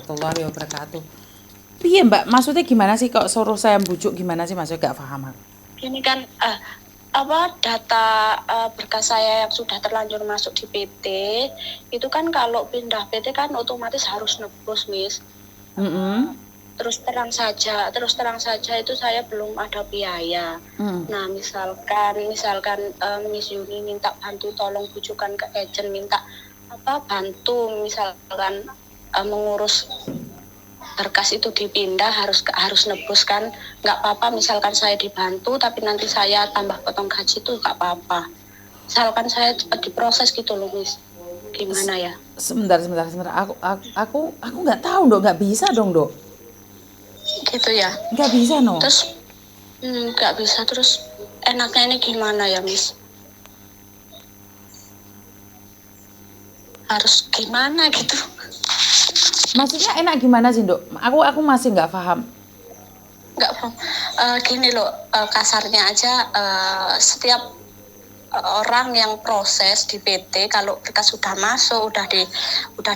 warahmatullahi wabarakatuh. Piye Mbak, maksudnya gimana sih kok suruh saya bujuk gimana sih maksudnya gak paham aku. Ini kan data berkas saya yang sudah terlanjur masuk di PT itu kan kalau pindah PT kan otomatis harus nebus, Miss. Terus terang saja itu saya belum ada biaya. Nah, misalkan Miss Yuni minta bantu tolong bujukan ke agent, minta bantu misalkan mengurus berkas itu dipindah harus nebus kan, nggak apa-apa misalkan saya dibantu tapi nanti saya tambah potong gaji itu nggak apa-apa, misalkan saya cepat diproses gitu loh, Miss. Gimana ya? Sebentar. Aku nggak tahu dong, nggak bisa dong dok. Gitu ya? Nggak bisa no. Terus nggak bisa, terus enaknya ini gimana ya, Miss? Harus gimana gitu? Maksudnya enak gimana sih dok? Aku masih nggak paham. Nggak paham. Gini loh, kasarnya aja setiap orang yang proses di PT kalau berkas sudah masuk, udah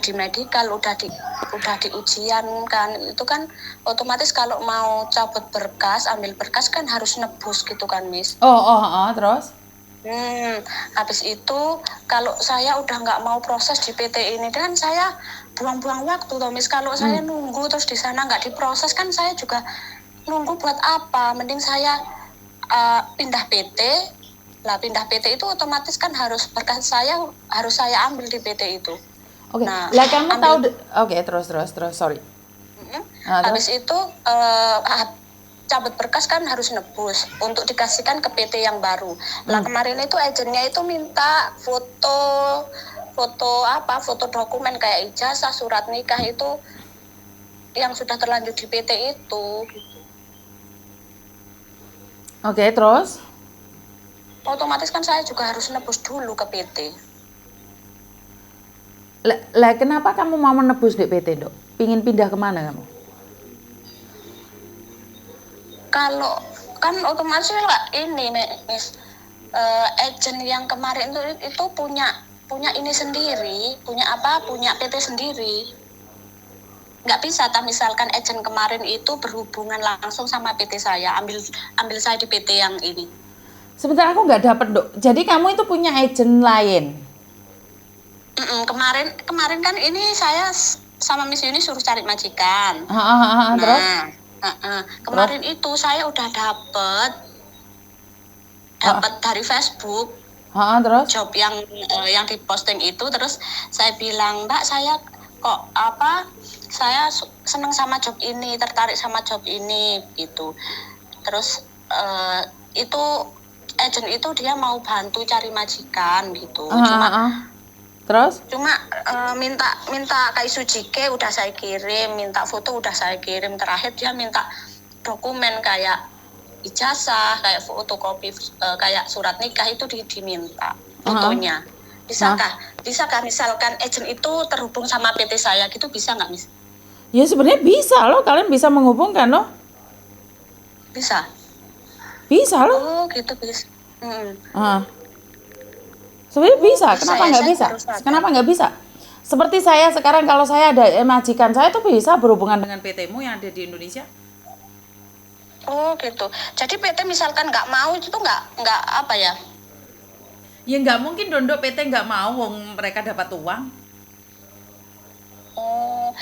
di medical, udah di ujian kan, itu kan otomatis kalau mau cabut berkas, ambil berkas kan harus nebus gitu kan, Miss. Terus? Habis itu kalau saya udah nggak mau proses di PT ini kan saya buang-buang waktu toh, Miss. Kalau saya nunggu terus di sana nggak diproses kan saya juga nunggu buat apa? Mending saya pindah PT. Lah pindah PT itu otomatis kan harus berkas saya harus saya ambil di PT itu. Oke. Nah, Lah kamu tahu oke, terus sorry. Habis itu cabut berkas kan harus nebus untuk dikasihkan ke PT yang baru. Lah kemarin itu agennya itu minta foto dokumen kayak ijazah, surat nikah itu yang sudah terlanjur di PT itu gitu. Oke, terus? Otomatis kan saya juga harus nebus dulu ke PT. Lah kenapa kamu mau menebus di PT dok? Pingin pindah kemana kamu? Kalau kan otomatis lah ini, Miss, agent yang kemarin itu punya ini sendiri, punya PT sendiri. Nggak bisa misalkan agent kemarin itu berhubungan langsung sama PT saya, ambil saya di PT yang ini. Sebentar, aku nggak dapet dok. Jadi kamu itu punya agent lain? Kemarin kan ini saya sama Miss Yuni suruh cari majikan. Terus? Kemarin itu saya udah dapet dari Facebook. Terus? Job yang diposting itu, terus saya bilang, Mbak, saya kok saya seneng sama job ini, tertarik sama job ini gitu. Terus itu agent itu dia mau bantu cari majikan gitu. Terus? Cuma minta kayak Sujike udah saya kirim, minta foto udah saya kirim, terakhir dia minta dokumen kayak ijazah, kayak fotokopi kayak surat nikah itu diminta fotonya. Bisakah misalkan agent itu terhubung sama PT saya gitu, bisa nggak, Miss? Ya sebenarnya bisa loh, kalian bisa menghubungkan loh. Bisa loh. Oh gitu, bisa. Sebenarnya bisa, kenapa nggak bisa? Kenapa nggak bisa? Seperti saya sekarang, kalau saya ada majikan saya tuh bisa berhubungan dengan PT-mu yang ada di Indonesia. Oh gitu. Jadi PT misalkan nggak mau itu tuh nggak apa ya? Ya nggak mungkin dong dok, PT nggak mau, wong mereka dapat uang. Oh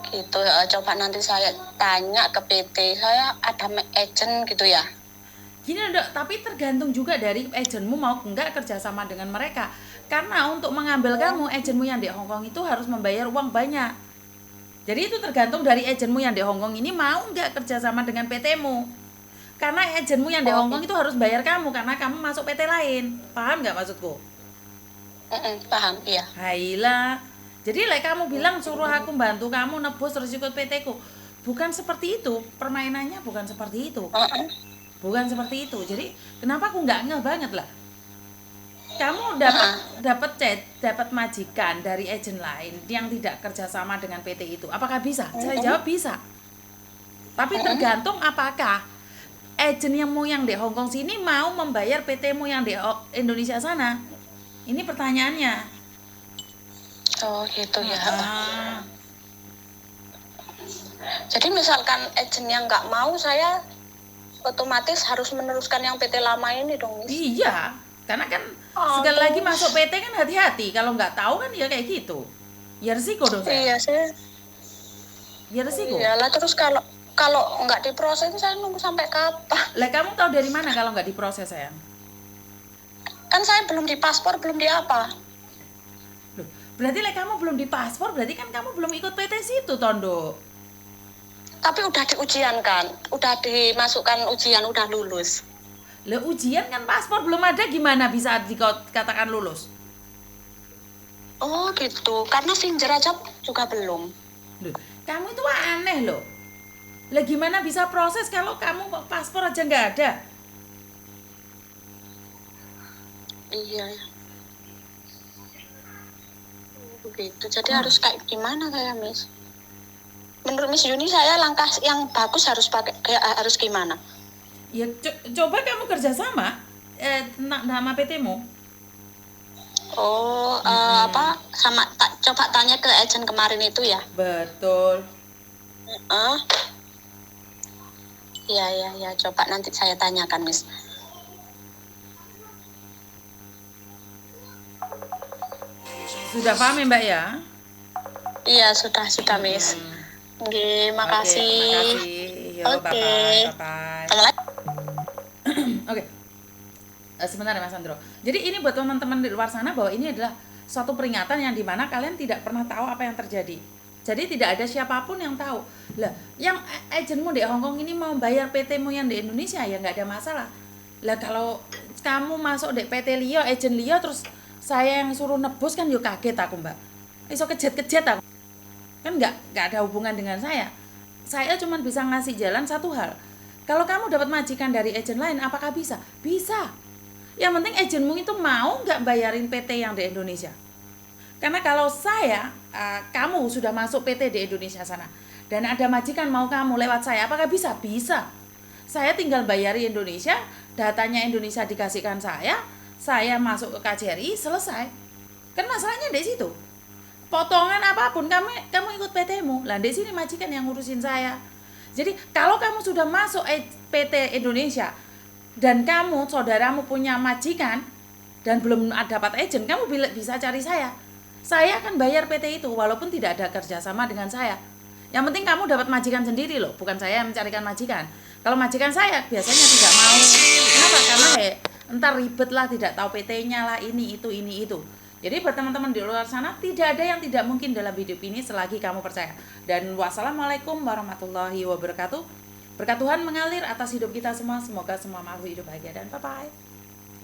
gitu. Coba nanti saya tanya ke PT, saya ada agent gitu ya. Gini dok, tapi tergantung juga dari agentmu mau nggak kerjasama dengan mereka. Karena untuk mengambil kamu, agentmu yang di Hongkong itu harus membayar uang banyak. Jadi itu tergantung dari agentmu yang di Hongkong ini mau nggak kerjasama dengan PT-mu. Karena agentmu yang di Hongkong itu harus bayar kamu karena kamu masuk PT lain. Paham nggak maksudku? Paham, iya. Hailah. Jadi kamu bilang suruh aku bantu kamu nebus terus ikut PT-ku. Bukan seperti itu, permainannya bukan seperti itu. Bukan seperti itu. Jadi kenapa aku nggak ngeh banget lah? Kamu dapat majikan dari agent lain yang tidak kerjasama dengan PT itu. Apakah bisa? Saya jawab bisa. Tapi tergantung apakah agentmu yang di Hongkong sini mau membayar PT-mu yang di Indonesia sana. Ini pertanyaannya. Oh gitu ya. Jadi misalkan agent yang nggak mau, saya otomatis harus meneruskan yang PT lama ini dong, Miss. Iya, karena kan sekali lagi masuk PT kan hati-hati. Kalau nggak tahu kan ya kayak gitu. Ya resiko dong saya. Iya sih. Ya resiko. Iyalah, terus kalau nggak diproses saya nunggu sampai kapan? Lah kamu tahu dari mana kalau nggak diproses sayang? Kan saya belum di paspor, belum di apa. Loh, berarti lah kamu belum di paspor, berarti kan kamu belum ikut PT situ, Tondo. Tapi udah diujian kan, udah dimasukkan ujian, udah lulus. Lah ujian kan paspor belum ada, gimana bisa dikatakan lulus? Oh gitu, karena Finger aja juga belum. Loh, kamu itu aneh loh. Lah gimana bisa proses kalau kamu paspor aja nggak ada? Iya. Begitu, jadi harus kayak gimana saya, Miss? Menurut Miss Yuni, saya langkah yang bagus harus harus gimana? Ya coba kamu kerjasama nama PT-mu. Oh, apa sama coba tanya ke agent kemarin itu ya? Betul. Iya, coba nanti saya tanyakan, Miss. Sudah paham ya, Mbak ya? Iya, sudah, Miss. Oke, makasih. Oke. Bye-bye. Oke. Sebentar ya Mas Andro. Jadi ini buat teman-teman di luar sana bahwa ini adalah suatu peringatan yang dimana kalian tidak pernah tahu apa yang terjadi. Jadi tidak ada siapapun yang tahu. Lah, yang agenmu di Hong Kong ini mau bayar PT-mu yang di Indonesia ya nggak ada masalah. Lah kalau kamu masuk di PT Lio, agen Lio, terus saya yang suruh nebus kan yo kaget aku Mbak. Iso kejet-kejet aku. Kan nggak ada hubungan dengan saya. Saya cuma bisa ngasih jalan satu hal. Kalau kamu dapat majikan dari agen lain, apakah bisa? Bisa. Yang penting agenmu itu mau nggak bayarin PT yang di Indonesia. Karena kalau saya, kamu sudah masuk PT di Indonesia sana, dan ada majikan mau kamu lewat saya, apakah bisa? Bisa. Saya tinggal bayari Indonesia, datanya Indonesia dikasihkan saya masuk ke KJRI, selesai. Kan masalahnya di situ. Potongan apapun kamu ikut PT-mu. Lah di sini majikan yang ngurusin saya. Jadi kalau kamu sudah masuk PT Indonesia dan kamu saudaramu punya majikan dan belum dapat agent, kamu bisa cari saya. Saya akan bayar PT itu walaupun tidak ada kerjasama dengan saya. Yang penting kamu dapat majikan sendiri loh, bukan saya yang mencarikan majikan. Kalau majikan saya biasanya tidak mau. Kenapa? Karena entar ribet lah, tidak tahu PT-nya lah, ini itu. Jadi buat teman-teman di luar sana, tidak ada yang tidak mungkin dalam hidup ini selagi kamu percaya. Dan wassalamualaikum warahmatullahi wabarakatuh. Berkat Tuhan mengalir atas hidup kita semua. Semoga semua makhluk hidup bahagia dan bye-bye.